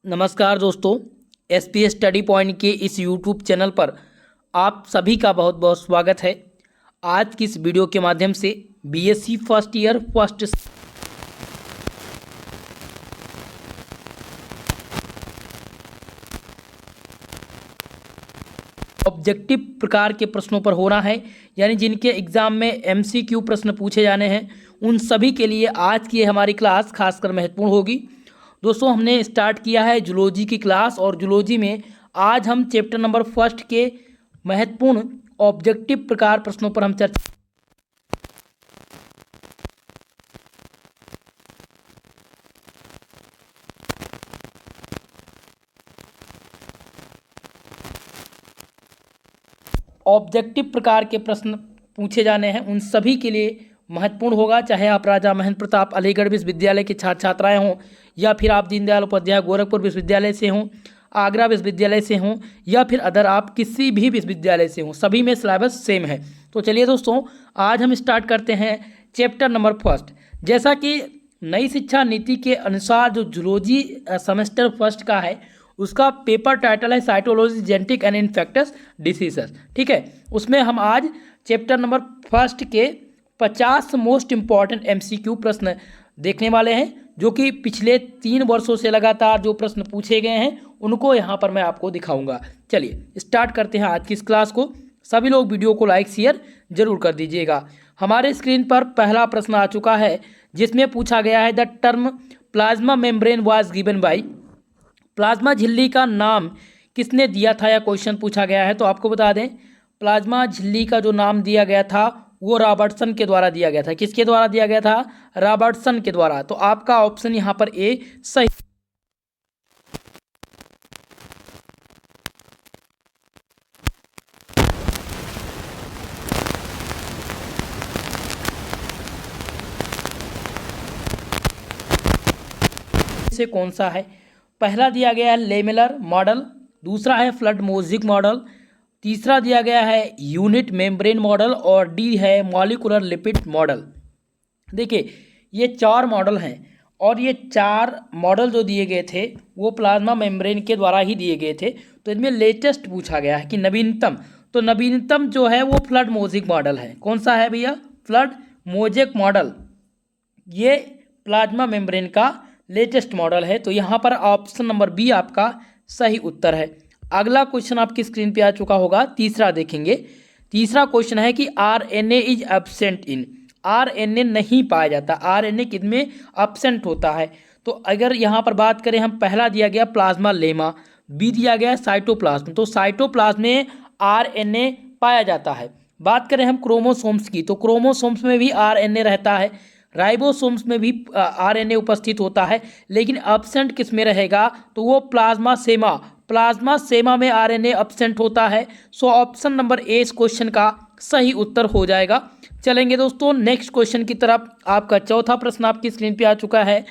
नमस्कार दोस्तों, SPS study point के इस यूट्यूब चैनल पर आप सभी का बहुत बहुत स्वागत है। आज की इस वीडियो के माध्यम से BSc first year first objective प्रकार के प्रश्नों पर होना है, यानी जिनके एग्जाम में एमसीक्यू प्रश्न पूछे जाने हैं, उन सभी के लिए आज की हमारी क्लास खासकर महत्वपूर्ण होगी। दोस्तों, हमने स्टार्ट किया है जूलॉजी की क्लास और जूलॉजी में आज हम चैप्टर नंबर फर्स्ट के महत्वपूर्ण ऑब्जेक्टिव प्रकार प्रश्नों पर हम चर्चा ऑब्जेक्टिव प्रकार के प्रश्न पूछे जाने हैं, उन सभी के लिए महत्वपूर्ण होगा। चाहे आप राजा महेंद्र प्रताप अलीगढ़ विश्वविद्यालय के छात्र छात्राएं हों, या फिर आप दीनदयाल उपाध्याय गोरखपुर विश्वविद्यालय से हों, आगरा विश्वविद्यालय से हों, या फिर अदर आप किसी भी विश्वविद्यालय से हों, सभी में सिलेबस सेम है। तो चलिए दोस्तों, आज हम स्टार्ट करते हैं चैप्टर नंबर फर्स्ट। जैसा कि नई शिक्षा नीति के अनुसार जो जूलॉजी सेमेस्टर फर्स्ट का है, उसका पेपर टाइटल है cytology genetic and infectious diseases. ठीक है, उसमें हम आज चैप्टर नंबर फर्स्ट के 50 मोस्ट इम्पॉर्टेंट एमसीक्यू प्रश्न देखने वाले हैं, जो कि पिछले 3 वर्षों से लगातार जो प्रश्न पूछे गए हैं उनको यहाँ पर मैं आपको दिखाऊंगा। चलिए स्टार्ट करते हैं आज की इस क्लास को। सभी लोग वीडियो को लाइक शेयर जरूर कर दीजिएगा। हमारे स्क्रीन पर पहला प्रश्न आ चुका है, जिसमें पूछा गया है the term plasma membrane was given by. Plasma झिल्ली का नाम किसने दिया था, या क्वेश्चन पूछा गया है। तो आपको बता दें, प्लाज्मा झिल्ली का जो नाम दिया गया था वो रॉबर्टसन के द्वारा दिया गया था। किसके द्वारा दिया गया था? रॉबर्टसन के द्वारा। तो आपका ऑप्शन यहाँ पर ए सही। से कौन सा है? पहला दिया गया है लेमेलर मॉडल, दूसरा है फ्लड मोज़िक मॉडल, तीसरा दिया गया है यूनिट मेम्ब्रेन मॉडल, और डी है मॉलिकुलर लिपिड मॉडल। देखिए, ये 4 मॉडल हैं, और ये 4 मॉडल जो दिए गए थे वो प्लाज्मा मेम्ब्रेन के द्वारा ही दिए गए थे। तो इनमें लेटेस्ट पूछा गया है कि नवीनतम, तो नवीनतम जो है वो फ्लड मोज़िक मॉडल है। कौन सा है भैया? Fluid mosaic model. ये प्लाज्मा मेम्ब्रेन का लेटेस्ट मॉडल है। तो यहाँ पर ऑप्शन नंबर बी आपका सही उत्तर है। अगला क्वेश्चन आपकी स्क्रीन पे आ चुका होगा, तीसरा देखेंगे। तीसरा क्वेश्चन है कि RNA is absent in. RNA नहीं पाया जाता, आरएनए किसमें एब्सेंट होता है। तो अगर यहाँ पर बात करें हम, पहला दिया गया प्लाज्मा लेमा, बी दिया गया साइटोप्लाज्म। तो साइटोप्लाज्म में आरएनए पाया जाता है। बात करें हम क्रोमोसोम्स की, तो क्रोमोसोम्स में भी आरएनए रहता है, राइबोसोम्स में भी आरएनए उपस्थित होता है, लेकिन एब्सेंट किस में रहेगा? तो वो प्लाज्मा सेमा, प्लाज्मा सेमा में आरएनए एब्सेंट होता है। सो ऑप्शन नंबर ए इस क्वेश्चन का सही उत्तर हो जाएगा। चलेंगे दोस्तों नेक्स्ट क्वेश्चन की तरफ। आपका चौथा प्रश्न आपकी स्क्रीन पे आ चुका है।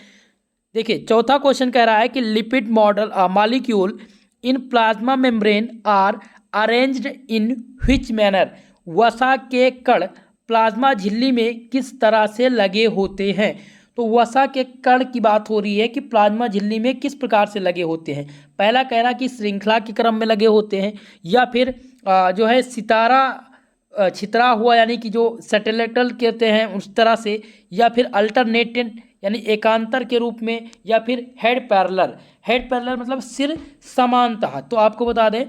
देखिए, चौथा क्वेश्चन कह रहा है कि lipid model molecule in plasma membrane are arranged in which manner. वसा के कण प्लाज्मा झिल्ली में किस तरह से लगे होते हैं। तो वसा के कण की बात हो रही है कि प्लाज्मा झिल्ली में किस प्रकार से लगे होते हैं। पहला कह रहा कि श्रृंखला के क्रम में लगे होते हैं, या फिर जो है सितारा छितरा हुआ, यानी कि जो सैटेलाइटल कहते हैं उस तरह से, या फिर अल्टरनेटेड यानी एकांतर के रूप में, या फिर हेड पैरेलल। हेड पैरेलल मतलब सिर समानतः। तो आपको बता दें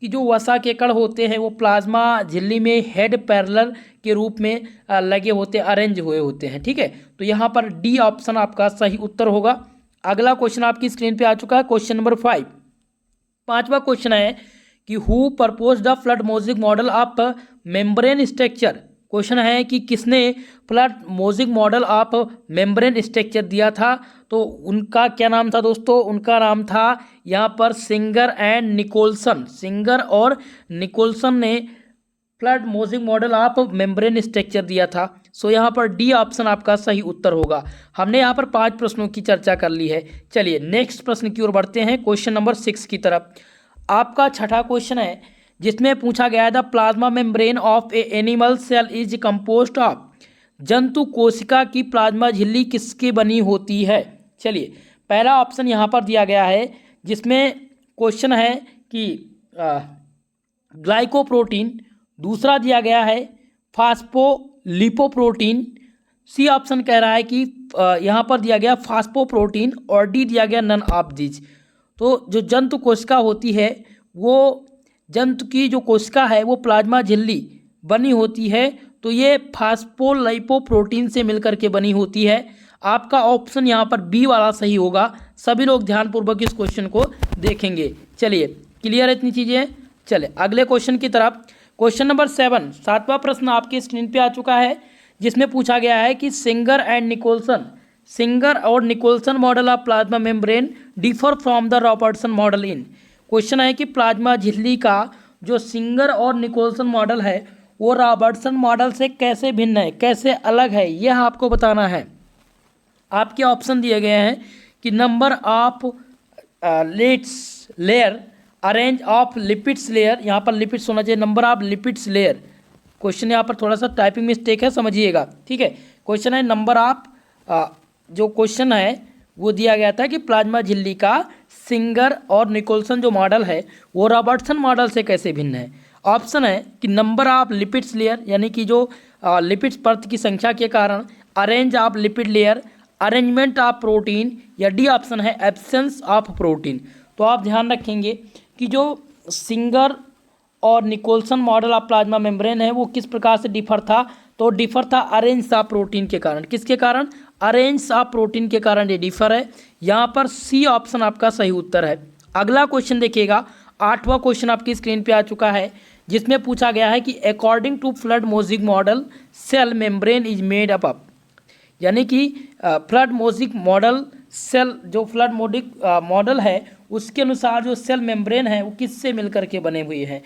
कि जो वसा के कण होते हैं वो प्लाज्मा झिल्ली में हेड पैरेलल के रूप में लगे होते हैं, अरेंज हुए होते हैं। ठीक है, तो यहाँ पर डी ऑप्शन आपका सही उत्तर होगा। अगला क्वेश्चन आपकी स्क्रीन पे आ चुका है, क्वेश्चन नंबर 5। पांचवा क्वेश्चन है कि who propose the fluid mosaic model of membrane structure. Question है कि किसने fluid mosaic model of membrane structure दिया था। तो उनका क्या नाम था दोस्तों? उनका नाम था यहाँ पर सिंगर एंड निकोलसन। सिंगर और निकोलसन ने fluid mosaic model of membrane structure दिया था। सो यहाँ पर डी ऑप्शन आपका सही उत्तर होगा। हमने यहाँ पर 5 प्रश्नों की चर्चा कर ली है। चलिए नेक्स्ट प्रश्न की ओर बढ़ते हैं, क्वेश्चन नंबर 6 की तरफ। आपका छठा क्वेश्चन है, जिसमें पूछा गया है the plasma membrane of a animal cell is composed of. जंतु कोशिका की प्लाज्मा झिल्ली किसकी बनी होती है? चलिए, पहला ऑप्शन यहाँ पर दिया गया है जिसमें क्वेश्चन है कि ग्लाइकोप्रोटीन, दूसरा दिया गया है फास्फोलिपोप्रोटीन, सी ऑप्शन कह रहा है कि यहाँ पर दिया गया फास्फोप्रोटीन, और डी दिया गया नन ऑफ दिस। तो जो जंतु कोशिका होती है, वो जंतु की जो कोशिका है वो प्लाज्मा झिल्ली बनी होती है, तो ये फास्फोलिपोप्रोटीन से मिलकर के बनी होती है। आपका ऑप्शन यहाँ पर बी वाला सही होगा। सभी लोग ध्यानपूर्वक इस क्वेश्चन को देखेंगे। चलिए, क्लियर है इतनी चीज़ें। चलिए अगले क्वेश्चन की तरफ। क्वेश्चन नंबर 7, 7वां प्रश्न आपके स्क्रीन पे आ चुका है, जिसमें पूछा गया है कि सिंगर और Nicolson model of plasma membrane differ from the Robertson model in. Question है कि प्लाज्मा झिल्ली का जो सिंगर और निकोलसन मॉडल है वो रॉबर्टसन मॉडल से कैसे भिन्न है, कैसे अलग है, यह आपको बताना है। आपके ऑप्शन दिए गए हैं कि number of lipids layer, arrange of lipids layer, यहाँ पर लिपिड्स होना चाहिए, number of lipids layer. Question यहाँ पर थोड़ा सा टाइपिंग मिस्टेक है, समझिएगा, ठीक है। क्वेश्चन है नंबर ऑफ, जो क्वेश्चन है वो दिया गया था कि प्लाज्मा झिल्ली का सिंगर और निकोलसन जो मॉडल है वो रॉबर्टसन मॉडल से कैसे भिन्न है। ऑप्शन है कि नंबर ऑफ लिपिड्स लेयर, यानी कि जो लिपिड्स परत की संख्या के कारण, arrange of lipid layer, arrangement of protein, या डी ऑप्शन है एब्सेंस ऑफ प्रोटीन। तो आप ध्यान रखेंगे कि जो सिंगर और Nicolson model of plasma membrane है वो किस प्रकार से डिफर था, तो डिफर था अरेंज ऑफ प्रोटीन के कारण। किसके कारण? अरेंज ऑफ प्रोटीन के कारण ये डिफर है। यहाँ पर सी ऑप्शन आपका सही उत्तर है। अगला क्वेश्चन देखिएगा, 8वां क्वेश्चन आपकी स्क्रीन पे आ चुका है, जिसमें पूछा गया है कि according to fluid mosaic model cell membrane is made up, यानी कि फ्लड मोजिक मॉडल सेल, जो फ्लड मोडिक मॉडल है उसके अनुसार जो सेल मेम्ब्रेन है वो किससे मिलकर के बने हुए हैं।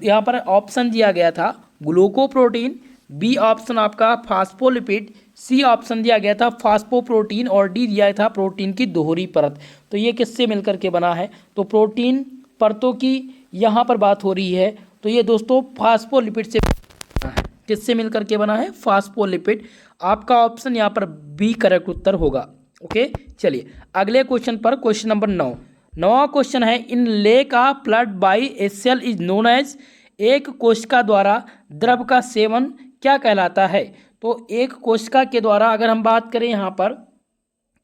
यहाँ पर ऑप्शन दिया गया था ग्लूकोप्रोटीन, बी ऑप्शन आपका फास्फोलिपिड, सी ऑप्शन दिया गया था फास्फोप्रोटीन, और डी दिया था प्रोटीन की दोहरी परत। तो ये किससे मिलकर के बना है, तो प्रोटीन परतों की यहाँ पर बात हो रही है। तो ये दोस्तों फास्फोलिपिड से बना है। किससे मिलकर के बना है? फास्फोलिपिड। आपका ऑप्शन यहाँ पर बी करेक्ट उत्तर होगा। ओके, चलिए अगले क्वेश्चन पर, क्वेश्चन नंबर 9। 9वां क्वेश्चन है, in lake of blood by a cell is known as, एक कोशिका द्वारा द्रव का सेवन क्या कहलाता है। तो एक कोशिका के द्वारा अगर हम बात करें यहाँ पर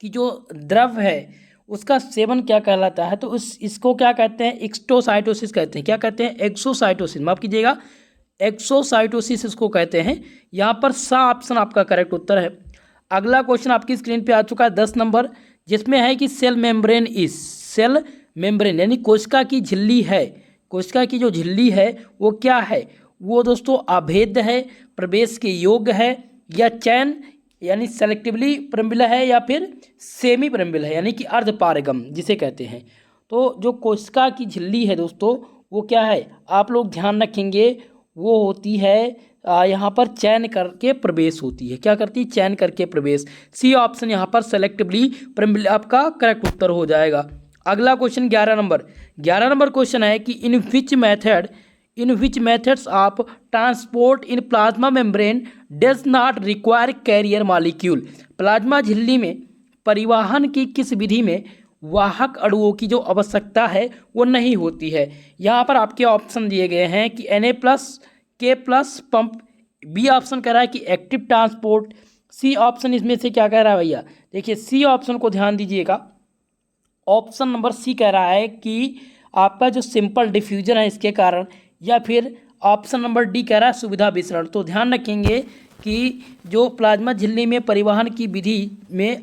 कि जो द्रव है उसका सेवन क्या कहलाता है, तो इसको क्या कहते हैं? एक्सोसाइटोसिस कहते हैं। क्या कहते हैं? एक्सोसाइटोसिस, माफ कीजिएगा, एक्सोसाइटोसिस इसको कहते हैं। यहाँ पर सा ऑप्शन आपका करेक्ट उत्तर है। अगला क्वेश्चन आपकी स्क्रीन पे आ चुका है 10 नंबर, जिसमें है कि cell membrane is, cell membrane यानी कोशिका की झिल्ली है, कोशिका की जो झिल्ली है वो क्या है? वो दोस्तों अभेद्य है, प्रवेश के योग्य है, या चैन यानी सेलेक्टिवली परमिबल है, या फिर सेमी परमिबल है यानी कि अर्धपारगम जिसे कहते हैं। तो जो कोशिका की झिल्ली है दोस्तों वो क्या है, आप लोग ध्यान रखेंगे, वो होती है यहाँ पर चयन करके प्रवेश होती है। क्या करती है? चयन करके प्रवेश। सी ऑप्शन यहाँ पर सेलेक्टिवली परमिबल आपका करेक्ट उत्तर हो जाएगा। अगला क्वेश्चन 11 नंबर। 11 नंबर क्वेश्चन है कि in which methods of transport in plasma membrane does not require carrier molecule. Plasma झिल्ली में परिवहन की किस विधि में वाहक अणुओं की जो आवश्यकता है वो नहीं होती है। यहाँ पर आपके ऑप्शन दिए गए हैं कि Na+, K+ pump, B option कह रहा है कि एक्टिव ट्रांसपोर्ट, सी ऑप्शन इसमें से क्या कह रहा है भैया? देखिए सी ऑप्शन को ध्यान दीजिएगा, ऑप्शन नंबर सी कह रहा है कि आपका जो सिंपल डिफ्यूजन है इसके कारण, या फिर ऑप्शन नंबर डी कह रहा है सुविधा विसरण। तो ध्यान रखेंगे कि जो प्लाज्मा झिल्ली में परिवहन की विधि में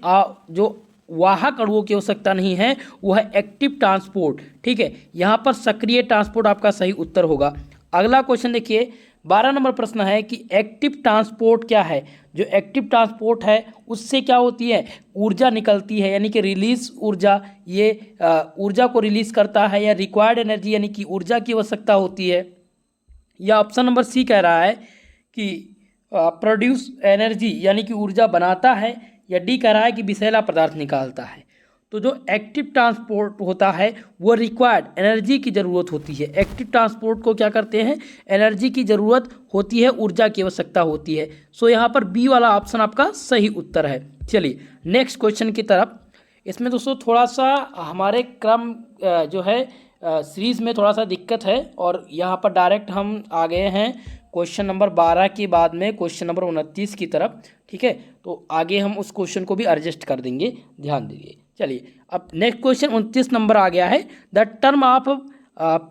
जो वाहक अणुओं की आवश्यकता नहीं है वो है एक्टिव ट्रांसपोर्ट। ठीक है, यहाँ पर सक्रिय ट्रांसपोर्ट आपका सही उत्तर होगा। अगला क्वेश्चन देखिए, 12 नंबर प्रश्न है कि एक्टिव ट्रांसपोर्ट क्या है। जो एक्टिव ट्रांसपोर्ट है उससे क्या होती है? ऊर्जा निकलती है, यानी कि रिलीज ऊर्जा, ये ऊर्जा को रिलीज करता है, या रिक्वायर्ड एनर्जी यानी कि ऊर्जा की आवश्यकता होती है, या ऑप्शन नंबर सी कह रहा है कि प्रोड्यूस एनर्जी यानी कि ऊर्जा बनाता है, या डी कह रहा है कि विषैला पदार्थ निकालता है। तो जो एक्टिव ट्रांसपोर्ट होता है वो रिक्वायर्ड एनर्जी की ज़रूरत होती है। एक्टिव ट्रांसपोर्ट को क्या करते हैं? एनर्जी की ज़रूरत होती है, ऊर्जा की आवश्यकता होती है। सो यहाँ पर बी वाला ऑप्शन आपका सही उत्तर है। चलिए नेक्स्ट क्वेश्चन की तरफ। इसमें दोस्तों थोड़ा सा हमारे क्रम जो है सीरीज़ में थोड़ा सा दिक्कत है, और यहाँ पर डायरेक्ट हम आ गए हैं क्वेश्चन नंबर 12 के बाद में क्वेश्चन नंबर 29 की तरफ। ठीक है, तो आगे हम उस क्वेश्चन को भी एडजस्ट कर देंगे, ध्यान दीजिए। चलिए अब नेक्स्ट क्वेश्चन 29 नंबर आ गया है। The term of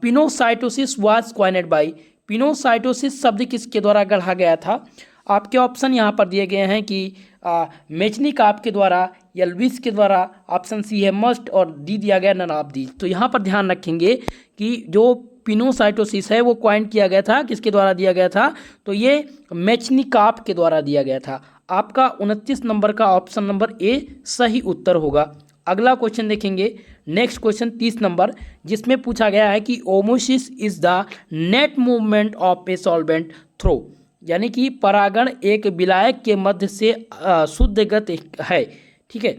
pinocytosis was coined by. Pinocytosis शब्द किसके द्वारा गढ़ा गया था? आपके ऑप्शन यहाँ पर दिए गए हैं कि मेचनिकॉफ के द्वारा, यल्विस के द्वारा, ऑप्शन सी है मस्ट, और डी दिया गया नन ऑफ दीज। तो यहाँ पर ध्यान रखेंगे कि जो पिनोसाइटोसिस है वो क्वाइन किया गया था, किसके द्वारा दिया गया था? तो ये मेचनिकॉफ के द्वारा दिया गया था। आपका 29 नंबर का ऑप्शन नंबर ए सही उत्तर होगा। अगला क्वेश्चन देखेंगे, नेक्स्ट क्वेश्चन 30 नंबर, जिसमें पूछा गया है कि osmosis is the net movement of a solvent through, यानी कि परागण एक विलायक के मध्य से शुद्ध गति है। ठीक है,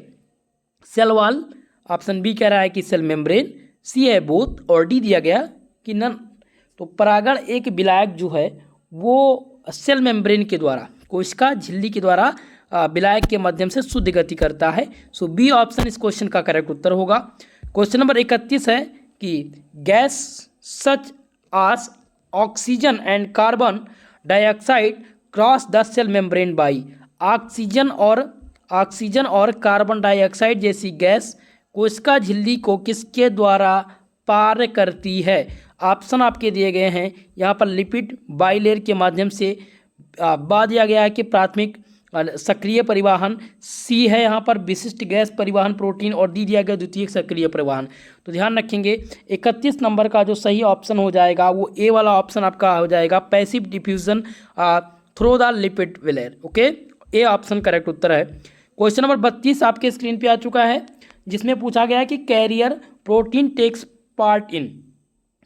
सेल वॉल, ऑप्शन बी कह रहा है कि सेल मेम्ब्रेन, सी है बोथ, और डी दिया गया कि नन। तो परागण एक विलायक जो है वो सेल मेम्ब्रेन के द्वारा, कोशिका झिल्ली के द्वारा विलायक के माध्यम से शुद्ध गति करता है। सो बी ऑप्शन इस क्वेश्चन का करेक्ट उत्तर होगा। क्वेश्चन नंबर 31 है कि gas such as oxygen and carbon dioxide cross the cell membrane by. Oxygen और कार्बन डाइऑक्साइड जैसी गैस कोशिका झिल्ली को किसके द्वारा पार करती है? ऑप्शन आपके दिए गए हैं यहाँ पर लिपिड बाइलेयर के माध्यम से, बा दिया गया है कि प्राथमिक सक्रिय परिवहन, सी है यहाँ पर विशिष्ट गैस परिवहन प्रोटीन, और डी दिया गया द्वितीयक सक्रिय परिवहन। तो ध्यान रखेंगे 31 नंबर का जो सही ऑप्शन हो जाएगा वो ए वाला ऑप्शन आपका हो जाएगा, passive diffusion through the lipid layer. Okay, A option correct उत्तर है। क्वेश्चन नंबर 32 आपके स्क्रीन पे आ चुका है, जिसमें पूछा गया है कि carrier protein takes part in,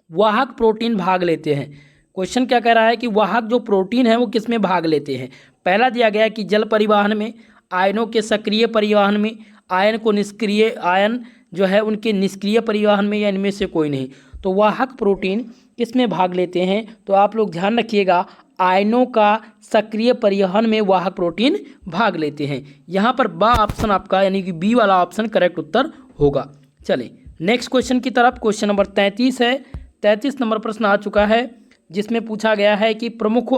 वाहक प्रोटीन भाग लेते हैं। क्वेश्चन क्या कह रहा है कि वाहक जो प्रोटीन है वो किस में भाग लेते हैं? पहला दिया गया है कि जल परिवहन में, आयनों के सक्रिय परिवहन में, आयन जो है उनके निष्क्रिय परिवहन में, या इनमें से कोई नहीं। तो वाहक प्रोटीन किस में भाग लेते हैं? तो आप लोग ध्यान रखिएगा, आयनों का सक्रिय परिवहन में वाहक प्रोटीन भाग लेते हैं। यहाँ पर बा ऑप्शन आपका यानी कि बी वाला ऑप्शन करेक्ट उत्तर होगा। चलिए नेक्स्ट क्वेश्चन की तरफ, क्वेश्चन नंबर 33 है। 33 नंबर प्रश्न आ चुका है, जिसमें पूछा गया है कि प्रमुख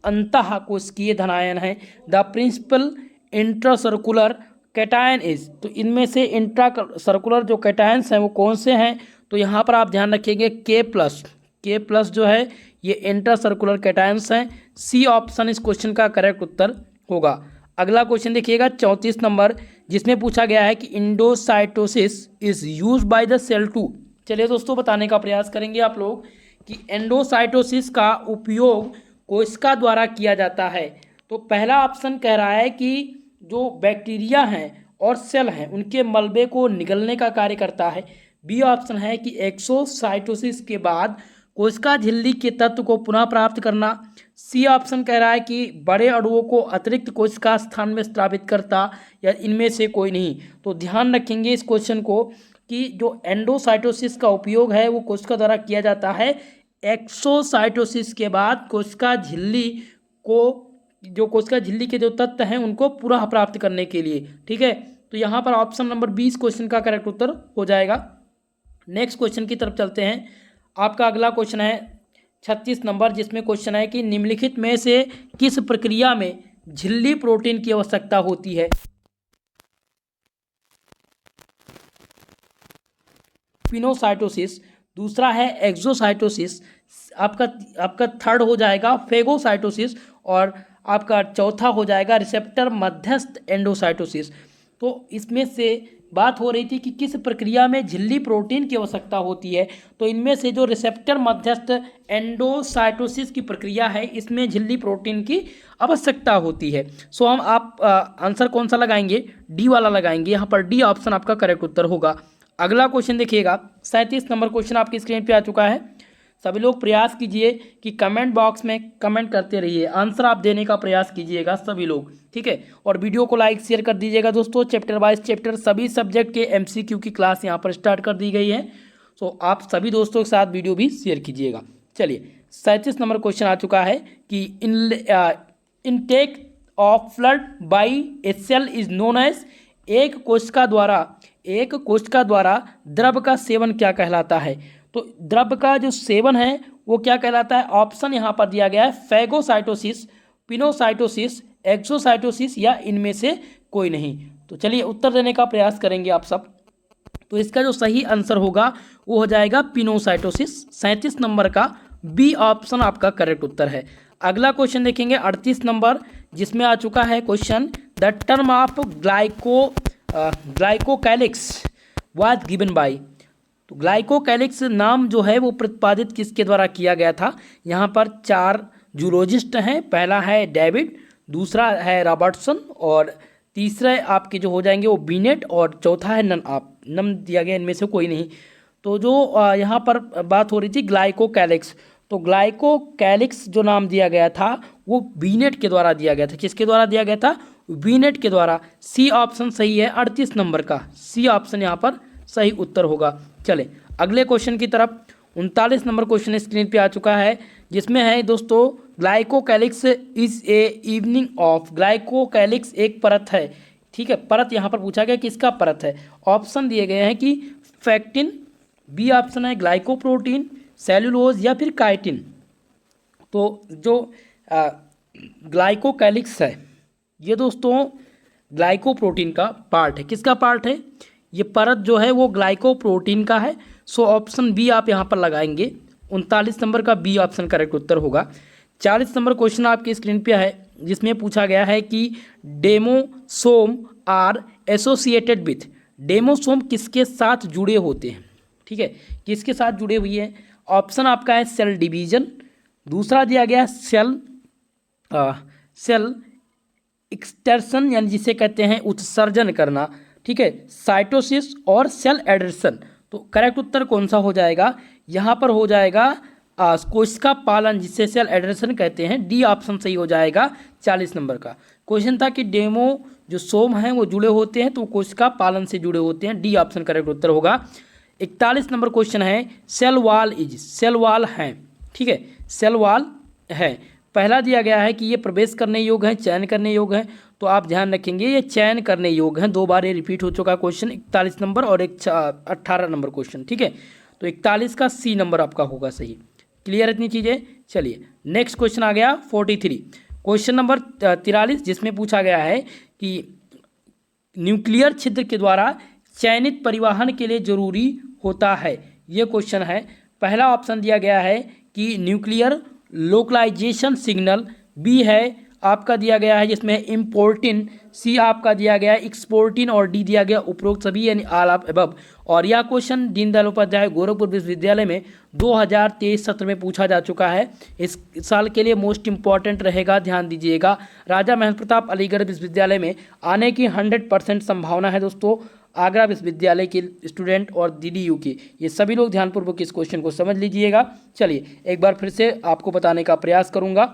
अंतः कोशिकीय धनायन है द प्रिंसिपल इंट्रासर्कुलर कैटायन इज। तो इनमें से इंट्रा सर्कुलर जो कैटायंस हैं वो कौन से हैं? तो यहाँ पर आप ध्यान रखिएगा के प्लस जो है ये इंट्रा सर्कुलर कैटायंस हैं। सी ऑप्शन इस क्वेश्चन का करेक्ट उत्तर होगा। अगला क्वेश्चन देखिएगा 34 नंबर, जिसमें पूछा गया है कि endocytosis is use by the cell to. चलिए दोस्तों बताने का प्रयास करेंगे आप लोग कि एंडोसाइटोसिस का उपयोग कोशिका द्वारा किया जाता है। तो पहला ऑप्शन कह रहा है कि जो बैक्टीरिया हैं और सेल हैं उनके मलबे को निगलने का कार्य करता है। बी ऑप्शन है कि एक्सोसाइटोसिस के बाद कोशिका झिल्ली के तत्व को पुनः प्राप्त करना। सी ऑप्शन कह रहा है कि बड़े अणुओं को अतिरिक्त कोशिका स्थान में स्थापित करता, या इनमें से कोई नहीं। तो ध्यान रखेंगे इस क्वेश्चन को कि जो एंडोसाइटोसिस का उपयोग है वो कोशिका द्वारा किया जाता है एक्सोसाइटोसिस के बाद कोशिका झिल्ली को, जो कोशिका झिल्ली के जो तत्व हैं उनको पुनः प्राप्त करने के लिए। ठीक है, तो यहाँ पर ऑप्शन नंबर 20 क्वेश्चन का करेक्ट उत्तर हो जाएगा। नेक्स्ट क्वेश्चन की तरफ चलते हैं। आपका अगला क्वेश्चन है 36 नंबर, जिसमें क्वेश्चन है कि निम्नलिखित में से किस प्रक्रिया में झिल्ली प्रोटीन की आवश्यकता होती है? पिनोसाइटोसिस, दूसरा है एक्सोसाइटोसिस, आपका थर्ड हो जाएगा फेगोसाइटोसिस, और आपका चौथा हो जाएगा रिसेप्टर मध्यस्थ एंडोसाइटोसिस। तो इसमें से बात हो रही थी कि किस प्रक्रिया में झिल्ली प्रोटीन की आवश्यकता होती है। तो इनमें से जो रिसेप्टर मध्यस्थ एंडोसाइटोसिस की प्रक्रिया है इसमें झिल्ली प्रोटीन की आवश्यकता होती है। सो हम आप आंसर कौन सा लगाएंगे? डी वाला लगाएंगे। यहाँ पर डी ऑप्शन आपका करेक्ट उत्तर होगा। अगला क्वेश्चन देखिएगा 37 नंबर क्वेश्चन आपकी स्क्रीन पे आ चुका है। सभी लोग प्रयास कीजिए कि कमेंट बॉक्स में कमेंट करते रहिए, आंसर आप देने का प्रयास कीजिएगा सभी लोग, ठीक है। और वीडियो को लाइक शेयर कर दीजिएगा दोस्तों। चैप्टर वाइज चैप्टर सभी सब्जेक्ट के MCQ की क्लास यहाँ पर स्टार्ट कर दी गई है। सो आप सभी दोस्तों के साथ वीडियो भी शेयर कीजिएगा। चलिए 37 नंबर क्वेश्चन आ चुका है कि intake of fluid by a cell is known as एक कोशिका द्वारा द्रव का सेवन क्या कहलाता है? तो द्रव का जो सेवन है वो क्या कहलाता है? ऑप्शन यहाँ पर दिया गया है, फैगोसाइटोसिस, पिनोसाइटोसिस, एक्सोसाइटोसिस या इनमें से कोई नहीं। तो चलिए उत्तर देने का प्रयास करेंगे आप सब। तो इसका जो सही आंसर होगा वो हो जाएगा पिनोसाइटोसिस। 37 नंबर का बी ऑप्शन आपका करेक्ट उत्तर है। अगला क्वेश्चन देखेंगे 38 नंबर, जिसमें आ चुका है question, the term of glycocalyx was given by. तो ग्लाइकोकैलिक्स नाम जो है वो प्रतिपादित किसके द्वारा किया गया था? यहाँ पर 4 जूलॉजिस्ट हैं। पहला है डेविड, दूसरा है रॉबर्टसन, और तीसरे आपके जो हो जाएंगे वो बीनेट, और चौथा है नम दिया गया, इनमें से कोई नहीं। तो जो यहाँ पर बात हो रही थी ग्लाइकोकैलिक्स, तो ग्लाइकोकैलिक्स जो नाम दिया गया था वो बीनेट के द्वारा दिया गया था। किसके द्वारा दिया गया था? बीनेट के द्वारा। सी ऑप्शन सही है 38 नंबर का, सी ऑप्शन यहाँ पर सही उत्तर होगा। चले अगले क्वेश्चन की तरफ। 39 नंबर क्वेश्चन स्क्रीन पे आ चुका है, जिसमें है दोस्तों, glycocalyx is a evening of. Glycocalyx एक परत है, ठीक है। परत यहाँ पर पूछा गया किसका परत है? ऑप्शन दिए गए हैं कि फैक्टिन, बी ऑप्शन है ग्लाइकोप्रोटीन, सेलुलोज या फिर काइटिन। तो जो ग्लाइकोकैलिक्स है ये दोस्तों ग्लाइकोप्रोटीन का पार्ट है। किसका पार्ट है? ये परत जो है वो ग्लाइकोप्रोटीन का है। सो ऑप्शन बी आप यहाँ पर लगाएंगे। 39 नंबर का बी ऑप्शन करेक्ट उत्तर होगा। 40 नंबर क्वेश्चन आपकी स्क्रीन पे है, जिसमें पूछा गया है कि डेमोसोम आर एसोसिएटेड विथ। डेमोसोम किसके साथ जुड़े होते हैं? ठीक है, किसके साथ जुड़े हुए हैं? ऑप्शन आपका है सेल डिवीजन, दूसरा दिया गया सेल एक्सटर्सन यानी जिसे कहते हैं उत्सर्जन करना, ठीक है, साइटोसिस और सेल एडर्सन। तो करेक्ट उत्तर कौन सा हो जाएगा? यहाँ पर हो जाएगा कोशिका पालन, जिसे सेल एडर्सन कहते हैं। डी ऑप्शन सही हो जाएगा। 40 नंबर का क्वेश्चन था कि डेमो जो सोम हैं वो जुड़े होते हैं, तो कोशिका पालन से जुड़े होते हैं। डी ऑप्शन करेक्ट उत्तर होगा। 41 नंबर क्वेश्चन है, cell wall is. Cell wall हैं, ठीक है, सेल वॉल है। पहला दिया गया है कि ये प्रवेश करने योग्य हैं, चयन करने योग्य हैं। तो आप ध्यान रखेंगे ये चयन करने योग्य हैं। 2 बार ये रिपीट हो चुका क्वेश्चन, 41 नंबर और 18 नंबर क्वेश्चन, ठीक है। तो 41 का सी नंबर आपका होगा सही। क्लियर इतनी चीज़ें? चलिए नेक्स्ट क्वेश्चन आ गया 43, क्वेश्चन नंबर 43, जिसमें पूछा गया है कि न्यूक्लियर छिद्र के द्वारा चयनित परिवहन के लिए जरूरी होता है। ये क्वेश्चन है। पहला ऑप्शन दिया गया है कि न्यूक्लियर लोकलाइजेशन सिग्नल, बी है आपका दिया गया है जिसमें इम्पोर्टिन, सी आपका दिया गया है एक्सपोर्टिन, और डी दिया गया उपरोक्त सभी यानी ऑल ऑफ अबव। और यह क्वेश्चन दीनदयाल उपाध्याय गोरखपुर विश्वविद्यालय में 2023 सत्र में पूछा जा चुका है। इस साल के लिए मोस्ट इंपॉर्टेंट रहेगा, ध्यान दीजिएगा। राजा महेंद्र प्रताप अलीगढ़ विश्वविद्यालय में आने की 100% संभावना है दोस्तों। आगरा विश्वविद्यालय के स्टूडेंट और DDU के, ये सभी लोग ध्यानपूर्वक इस क्वेश्चन को समझ लीजिएगा। चलिए एक बार फिर से आपको बताने का प्रयास करूंगा।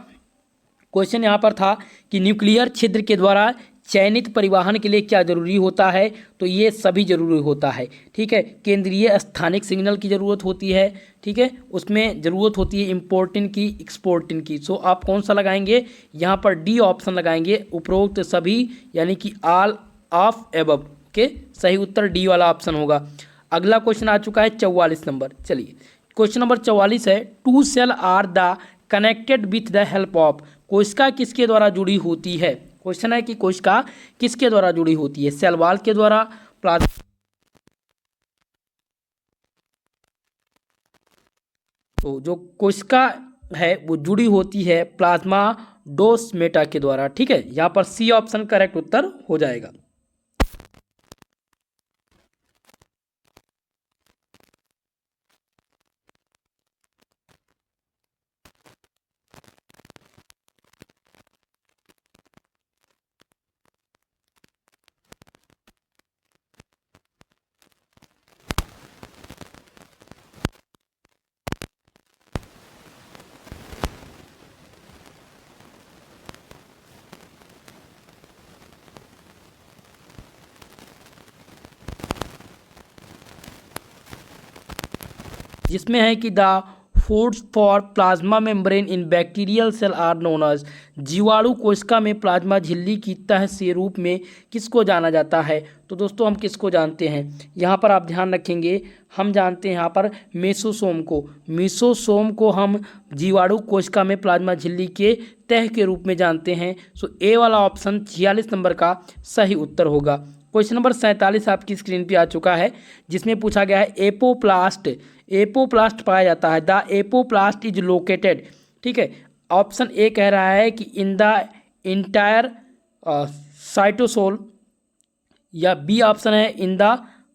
क्वेश्चन यहाँ पर था कि न्यूक्लियर छिद्र के द्वारा चयनित परिवहन के लिए क्या जरूरी होता है? तो ये सभी जरूरी होता है, ठीक है। केंद्रीय स्थानिक सिग्नल की ज़रूरत होती है, ठीक है, उसमें ज़रूरत होती है इम्पोर्टिन की, एक्सपोर्टिन की। सो आप कौन सा लगाएंगे? यहाँ पर डी ऑप्शन लगाएंगे, उपरोक्त सभी यानी कि ऑल ऑफ एबव के। सही उत्तर डी वाला ऑप्शन होगा। अगला क्वेश्चन आ चुका है 44 नंबर। चलिए क्वेश्चन नंबर 44 है, two cell are the connected with the help of. कोशिका किसके द्वारा जुड़ी होती है? क्वेश्चन है कि कोशिका किसके द्वारा जुड़ी होती है? सेल वॉल के द्वारा, तो जो कोशिका है वो जुड़ी होती है प्लाज्माडोस्मेटा के द्वारा, ठीक है। यहाँ पर सी ऑप्शन करेक्ट उत्तर हो जाएगा। जिसमें है कि the folds for plasma membrane in bacterial cell are known as. जीवाणु कोशिका में प्लाज्मा झिल्ली की तह से रूप में किसको जाना जाता है? तो दोस्तों हम किसको जानते हैं यहाँ पर आप ध्यान रखेंगे, हम जानते हैं यहाँ पर मेसोसोम को। मेसोसोम को हम जीवाणु कोशिका में प्लाज्मा झिल्ली के तह के रूप में जानते हैं। सो ए वाला ऑप्शन 46 नंबर का सही उत्तर होगा। क्वेश्चन नंबर 47 आपकी स्क्रीन पे आ चुका है, जिसमें पूछा गया है एपोप्लास्ट। एपोप्लास्ट पाया जाता है, द एपोप्लास्ट इज लोकेटेड। ठीक है, ऑप्शन ए कह रहा है कि इन द इंटायर साइटोसोल, या बी ऑप्शन है इन द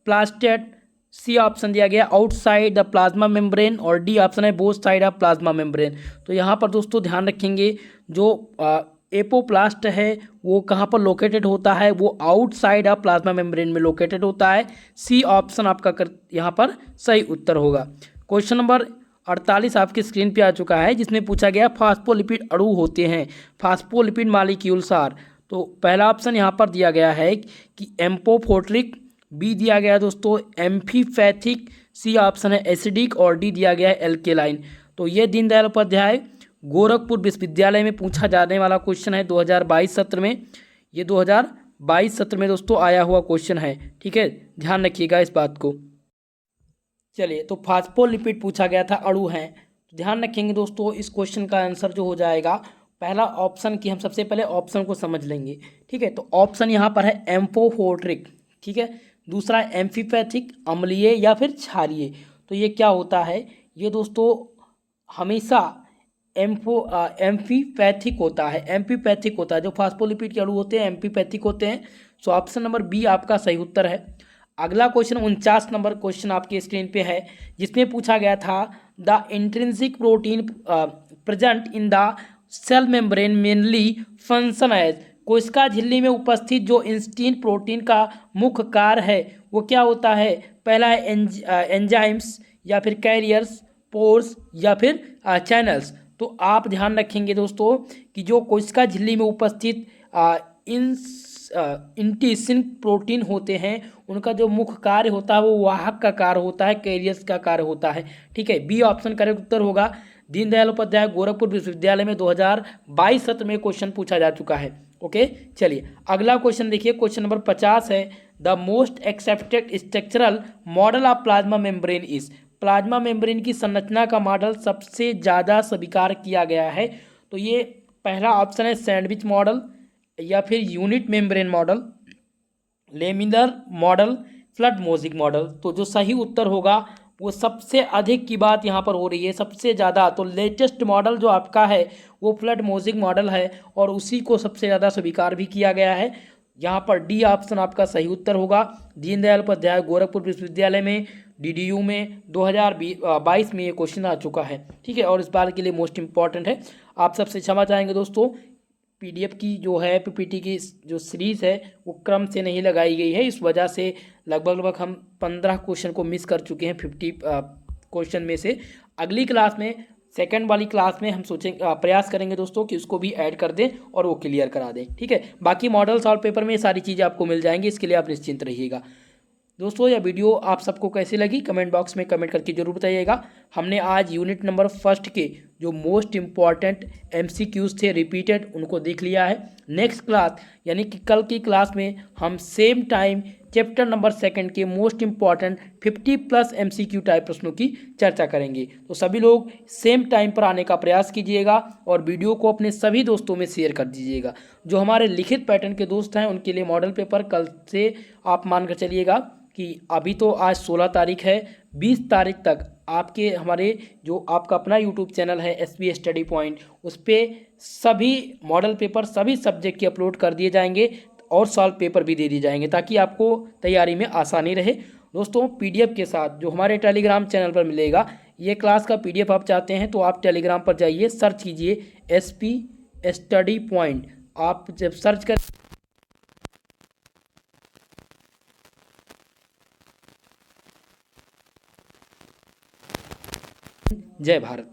प्लास्टेट, सी ऑप्शन दिया गया आउटसाइड द प्लाज्मा मेम्ब्रेन, और डी ऑप्शन है both side of plasma membrane. तो यहाँ पर दोस्तों ध्यान रखेंगे, जो एपोप्लास्ट है वो कहाँ पर लोकेटेड होता है? वो आउटसाइड ऑफ प्लाज्मा मेम्ब्रेन में लोकेटेड होता है। सी ऑप्शन आपका यहाँ पर सही उत्तर होगा। क्वेश्चन नंबर 48 आपकी स्क्रीन पे आ चुका है, जिसमें पूछा गया फास्फोलिपिड अणु होते हैं, फास्फोलिपिड मालिक्यूल्स आर। तो पहला ऑप्शन यहाँ पर दिया गया है कि एम्पोफोट्रिक, बी दिया गया है दोस्तों एम्फीपैथिक, सी ऑप्शन है एसिडिक, और डी दिया गया है एल्केलाइन। तो ये दीनदयाल उपाध्याय गोरखपुर विश्वविद्यालय में पूछा जाने वाला क्वेश्चन है 2022 सत्र में। ये 2022 सत्र में दोस्तों आया हुआ क्वेश्चन है। ठीक है, ध्यान रखिएगा इस बात को। चलिए, तो फास्फोलिपिड पूछा गया था, अणु हैं, तो ध्यान रखेंगे दोस्तों इस क्वेश्चन का आंसर जो हो जाएगा पहला ऑप्शन की, हम सबसे पहले ऑप्शन को समझ लेंगे। ठीक है, तो ऑप्शन यहाँ पर है एम्फोफोट्रिक। ठीक है, दूसरा एम्फीपैथिक, अम्लीय या फिर क्षारीय। तो ये क्या होता है? ये दोस्तों हमेशा एम्फीपैथिक होता है, एम्फीपैथिक होता है। जो फास्फोलिपिड के अणु होते हैं एम्फीपैथिक होते हैं। सो ऑप्शन नंबर बी आपका सही उत्तर है। अगला क्वेश्चन 49 नंबर क्वेश्चन आपके स्क्रीन पे है, जिसमें पूछा गया था the intrinsic protein present in the cell membrane mainly function as. कोशिका झिल्ली में उपस्थित जो इंस्टीन प्रोटीन का मुख्य कार्य है वो क्या होता है? पहला है एंजाइम्स, या फिर कैरियर्स, पोर्स, या फिर चैनल्स। तो आप ध्यान रखेंगे दोस्तों कि जो कोशिका झिल्ली में उपस्थित इंटिसिन प्रोटीन होते हैं उनका जो मुख्य कार्य होता है वो वाहक का कार्य होता है, कैरियर्स का कार्य होता है। ठीक है, बी ऑप्शन करेक्ट उत्तर होगा। दीनदयाल उपाध्याय गोरखपुर विश्वविद्यालय में 2022 सत्र में क्वेश्चन पूछा जा चुका है। ओके, चलिए अगला क्वेश्चन देखिए, क्वेश्चन नंबर 50 है the most accepted structural model of plasma membrane is. Plasma membrane की संरचना का मॉडल सबसे ज़्यादा स्वीकार किया गया है। तो ये पहला ऑप्शन है सैंडविच मॉडल, या फिर unit membrane model, laminar model, fluid mosaic model. तो जो सही उत्तर होगा वो सबसे अधिक की बात यहाँ पर हो रही है, सबसे ज़्यादा। तो लेटेस्ट मॉडल जो आपका है वो फ्लड मोज़िक मॉडल है, और उसी को सबसे ज़्यादा स्वीकार भी किया गया है। यहाँ पर डी ऑप्शन आपका सही उत्तर होगा। दीनदयाल उपाध्याय गोरखपुर विश्वविद्यालय में DDU में 2022 में ये क्वेश्चन आ चुका है। ठीक है, और इस बार के लिए मोस्ट इंपॉर्टेंट है। आप सबसे क्षमा चाहेंगे दोस्तों, PDF की जो है PPT की जो सीरीज़ है वो क्रम से नहीं लगाई गई है, इस वजह से लगभग हम 15 क्वेश्चन को मिस कर चुके हैं 50 क्वेश्चन में से। अगली क्लास में, सेकंड वाली क्लास में हम प्रयास करेंगे दोस्तों कि उसको भी ऐड कर दें और वो क्लियर करा दें। ठीक है, बाकी मॉडल सॉल्व पेपर में ये सारी चीज़ें आपको मिल जाएंगी, इसके लिए आप निश्चिंत रहिएगा। दोस्तों यह वीडियो आप सबको कैसी लगी कमेंट बॉक्स में कमेंट करके जरूर बताइएगा। हमने आज यूनिट नंबर फर्स्ट के जो मोस्ट इम्पॉर्टेंट MCQs थे रिपीटेड उनको देख लिया है। नेक्स्ट क्लास यानी कि कल की क्लास में हम same time chapter number second के मोस्ट इम्पॉर्टेंट 50+ MCQ टाइप प्रश्नों की चर्चा करेंगे। तो सभी लोग सेम टाइम पर आने का प्रयास कीजिएगा और वीडियो को अपने सभी दोस्तों में शेयर कर दीजिएगा। जो हमारे लिखित पैटर्न के दोस्त हैं उनके लिए मॉडल पेपर कल से आप मानकर चलिएगा कि अभी तो आज 16 तारीख है, 20 तारीख तक आपके हमारे जो आपका अपना YouTube चैनल है SP स्टडी पॉइंट, उस पर सभी मॉडल पेपर सभी सब्जेक्ट के अपलोड कर दिए जाएंगे और सॉल्व पेपर भी दे दिए जाएंगे ताकि आपको तैयारी में आसानी रहे। दोस्तों PDF के साथ जो हमारे टेलीग्राम चैनल पर मिलेगा, ये क्लास का PDF आप चाहते हैं तो आप टेलीग्राम पर जाइए, सर्च कीजिए SP स्टडी पॉइंट। आप जब सर्च कर जय भारत।